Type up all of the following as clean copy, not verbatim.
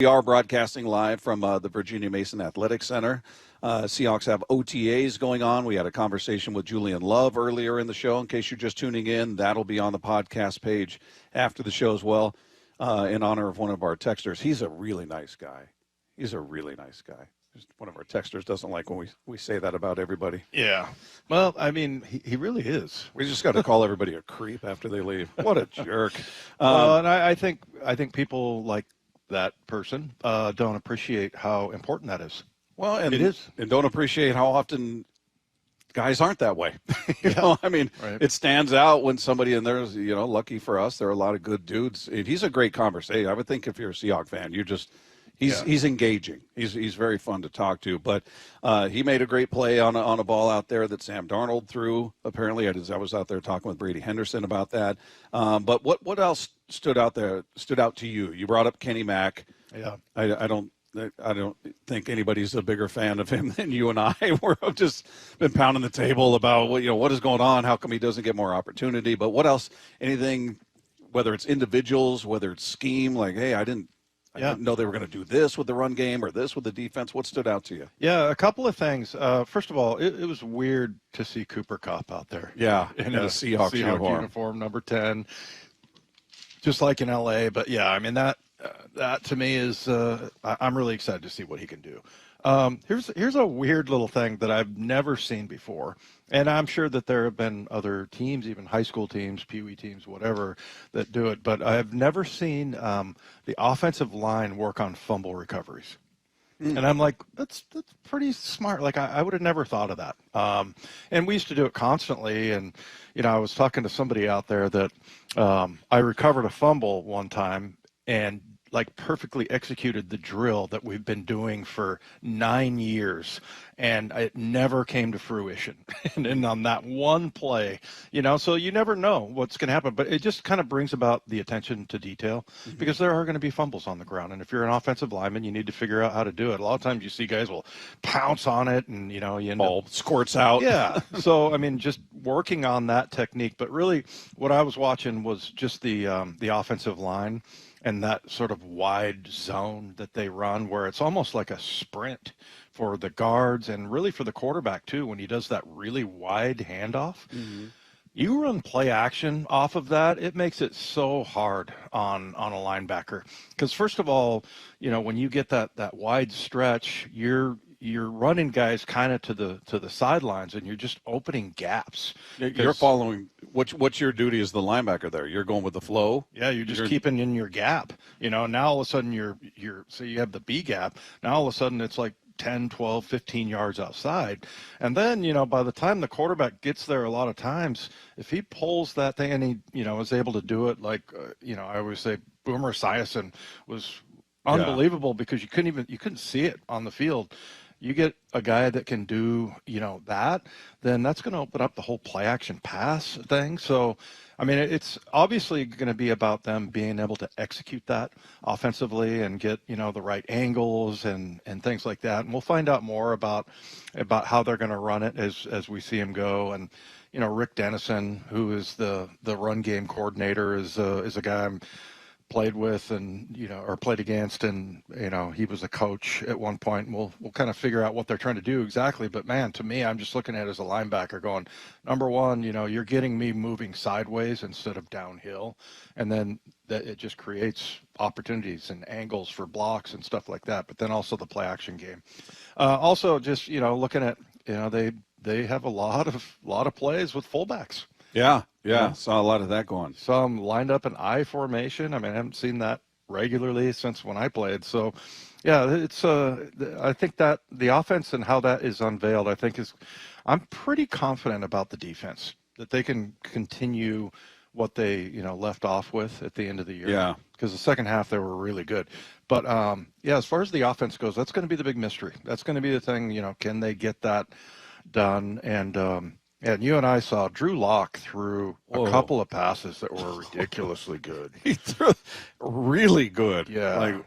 We are broadcasting live from the Virginia Mason Athletic Center. Seahawks have OTAs going on. We had a conversation with Julian Love earlier in the show. In case you're just tuning in, that'll be on the podcast page after the show as well, in honor of one of our texters. He's a really nice guy. He's a really nice guy. One of our texters doesn't like when we say that about everybody. Yeah. Well, I mean, he really is. We just got to call everybody a creep after they leave. What a jerk. And I think people like that person don't appreciate how important that is. Well, and it is. And don't appreciate how often guys aren't that way. you know, I mean, right. It stands out when somebody, and there's, lucky for us, there are a lot of good dudes. And he's a great conversation. I would think if you're a Seahawks fan, he's engaging. He's very fun to talk to. But he made a great play on a ball out there that Sam Darnold threw. Apparently, I was out there talking with Brady Henderson about that. But what else stood out to you? You brought up Kenny Mack. Yeah. I don't think anybody's a bigger fan of him than you and I. We've just been pounding the table about what is going on. How come he doesn't get more opportunity? But what else? Anything? Whether it's individuals, whether it's scheme, like, hey, I didn't know they were going to do this with the run game or this with the defense. What stood out to you? Yeah, a couple of things. First of all, it was weird to see Cooper Kupp out there. Yeah, in a Seahawks uniform, number 10, just like in L.A. But, yeah, I mean, that to me is I'm really excited to see what he can do. Here's a weird little thing that I've never seen before, and I'm sure that there have been other teams, even high school teams, Pee Wee teams, whatever, that do it. But I've never seen the offensive line work on fumble recoveries. And I'm like, that's pretty smart. Like, I would have never thought of that. And we used to do it constantly. And, I was talking to somebody out there that I recovered a fumble one time and perfectly executed the drill that we've been doing for 9 years, and it never came to fruition. and on that one play, so you never know what's going to happen, but it just kind of brings about the attention to detail, because there are going to be fumbles on the ground. And if you're an offensive lineman, you need to figure out how to do it. A lot of times you see guys will pounce on it and, you end up squirts out. Yeah. So, I mean, just working on that technique, but really what I was watching was just the offensive line and that sort of wide zone that they run, where it's almost like a sprint for the guards and really for the quarterback too, when he does that really wide handoff. You run play action off of that, it makes it so hard on a linebacker. Because first of all, when you get that wide stretch, you're running guys kind of to the sidelines, and you're just opening gaps. You're following what's your duty as the linebacker there? You're going with the flow. Yeah, you're just keeping in your gap. Now all of a sudden you're so you have the B gap. Now all of a sudden it's like 10, 12, 15 yards outside. And then, by the time the quarterback gets there, a lot of times, if he pulls that thing and he, is able to do it like, I always say Boomer Esiason was unbelievable, because you couldn't see it on the field. You get a guy that can do, that, then that's going to open up the whole play action pass thing. So, I mean, it's obviously going to be about them being able to execute that offensively and get, the right angles and things like that. And we'll find out more about how they're going to run it as we see him go. And, Rick Dennison, who is the run game coordinator, is a guy I'm played with and or played against, and he was a coach at one point, and we'll kind of figure out what they're trying to do exactly. But man, to me, I'm just looking at it as a linebacker going, number one, you're getting me moving sideways instead of downhill, and then that it just creates opportunities and angles for blocks and stuff like that. But then also the play action game, also just looking at they have a lot of plays with fullbacks. Yeah, saw a lot of that going. Some lined up in I formation. I mean, I haven't seen that regularly since when I played. So, yeah, it's I think that the offense and how that is unveiled, I'm pretty confident about the defense, that they can continue what they left off with at the end of the year. Yeah, because the second half they were really good. But as far as the offense goes, that's going to be the big mystery. That's going to be the thing. Can they get that done? And you and I saw Drew Lock threw a couple of passes that were ridiculously good. He threw really good. Yeah. Like,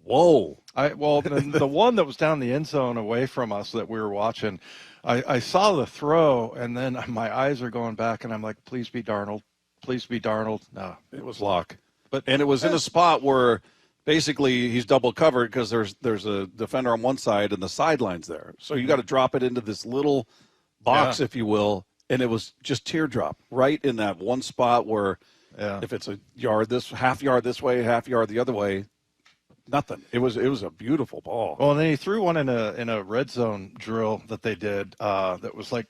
whoa. The one that was down the end zone away from us that we were watching, I saw the throw, and then my eyes are going back, and I'm like, please be Darnold. Please be Darnold. No, it was Lock. And it was in a spot where basically he's double covered because there's a defender on one side and the sideline's there. So you got to drop it into this little box, if you will, and it was just teardrop right in that one spot where if it's a yard half yard this way, half yard the other way, nothing. It was a beautiful ball. Well, and then he threw one in a red zone drill that they did that was like,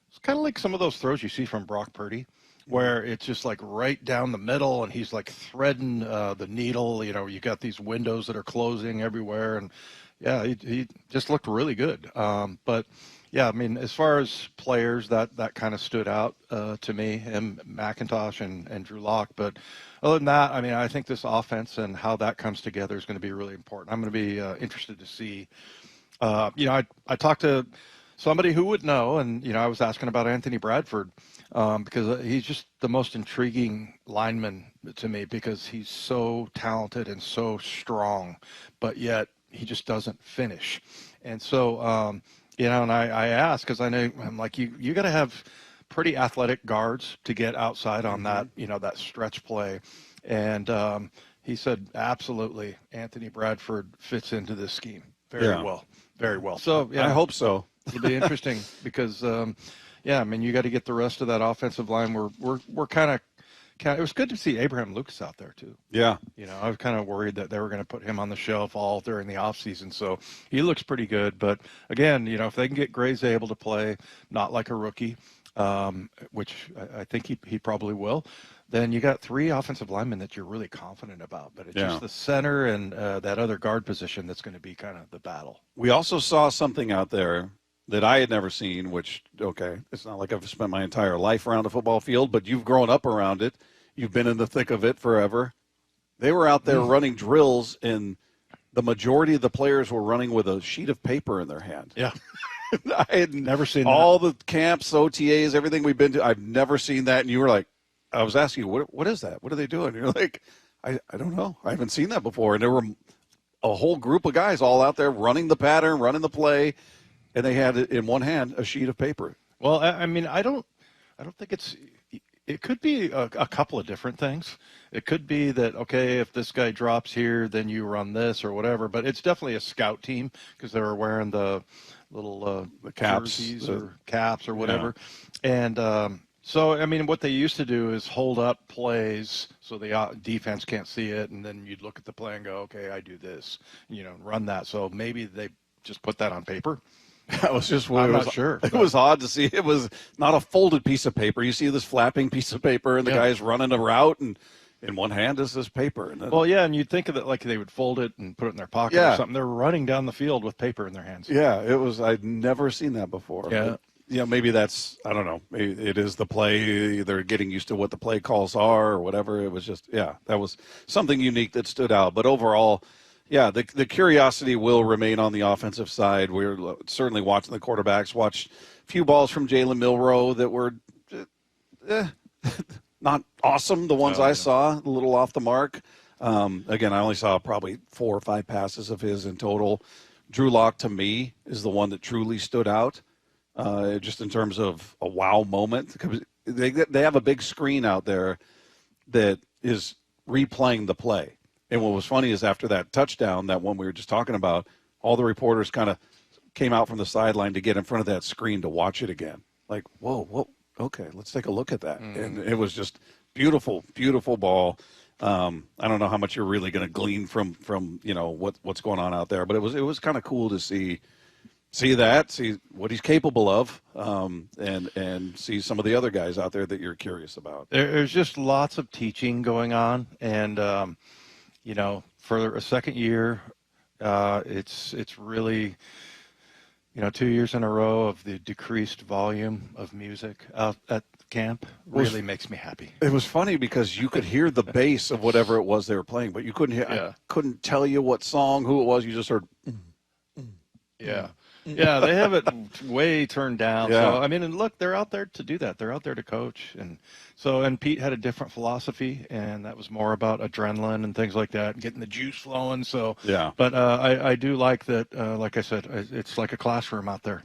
it's kind of like some of those throws you see from Brock Purdy, where it's just like right down the middle and he's like threading the needle. You know, you got these windows that are closing everywhere, and he just looked really good. But yeah, I mean, as far as players, that kind of stood out to me, him, McIntosh, and Drew Lock. But other than that, I mean, I think this offense and how that comes together is going to be really important. I'm going to be interested to see. I talked to somebody who would know, and I was asking about Anthony Bradford because he's just the most intriguing lineman to me because he's so talented and so strong, but yet he just doesn't finish. And so, and I asked because I know I'm like you got to have pretty athletic guards to get outside on that that stretch play, and he said absolutely Anthony Bradford fits into this scheme very well. So I hope so. It'll be interesting because, I mean, you got to get the rest of that offensive line. We're kind of. It was good to see Abraham Lucas out there too. Yeah. I was kind of worried that they were going to put him on the shelf all during the offseason. So he looks pretty good. But again, if they can get Graze able to play, not like a rookie, which I think he probably will, then you got 3 offensive linemen that you're really confident about. But it's just the center and that other guard position that's going to be kind of the battle. We also saw something out there that I had never seen, which, it's not like I've spent my entire life around a football field, but you've grown up around it. You've been in the thick of it forever. They were out there running drills, and the majority of the players were running with a sheet of paper in their hand. Yeah. I had never seen all the camps, OTAs, everything we've been to. I've never seen that. And you were like, I was asking you, what is that? What are they doing? And you're like, I don't know. I haven't seen that before. And there were a whole group of guys all out there running the pattern, running the play, and they had in one hand a sheet of paper. Well, I mean, I don't think it could be a couple of different things. It could be that, if this guy drops here, then you run this or whatever. But it's definitely a scout team because they were wearing the little the caps, jerseys or caps or whatever. Yeah. And so, I mean, what they used to do is hold up plays so the defense can't see it. And then you'd look at the play and go, okay, I do this, run that. So maybe they just put that on paper. That was just I'm not sure. It was odd to see. It was not a folded piece of paper. You see this flapping piece of paper, and the guy's running a route, and in one hand is this paper. And then, and you'd think of it like they would fold it and put it in their pocket or something. They're running down the field with paper in their hands. Yeah, it was. I'd never seen that before. Yeah. But, maybe that's, I don't know. Maybe it is the play. They're getting used to what the play calls are or whatever. It was just, that was something unique that stood out. But overall, the curiosity will remain on the offensive side. We're certainly watching the quarterbacks. Watched a few balls from Jalen Milroe that were not awesome. The ones I saw, a little off the mark. Again, I only saw probably 4 or 5 passes of his in total. Drew Lock, to me, is the one that truly stood out, just in terms of a wow moment. They have a big screen out there that is replaying the play. And what was funny is after that touchdown, that one we were just talking about, all the reporters kind of came out from the sideline to get in front of that screen to watch it again. Like, whoa, okay, let's take a look at that. And it was just beautiful, beautiful ball. I don't know how much you're really going to glean from what's going on out there, but it was kind of cool to see that, see what he's capable of, and see some of the other guys out there that you're curious about. There's just lots of teaching going on, and for a second year, it's really, 2 years in a row of the decreased volume of music out at camp really makes me happy. It was funny because you could hear the bass of whatever it was they were playing, but you couldn't hear. I couldn't tell you what song, who it was. You just heard. Yeah, they have it way turned down. Yeah. So, I mean, and look, they're out there to do that. They're out there to coach. And Pete had a different philosophy, and that was more about adrenaline and things like that, getting the juice flowing. So, yeah. But I do like that, like I said, it's like a classroom out there.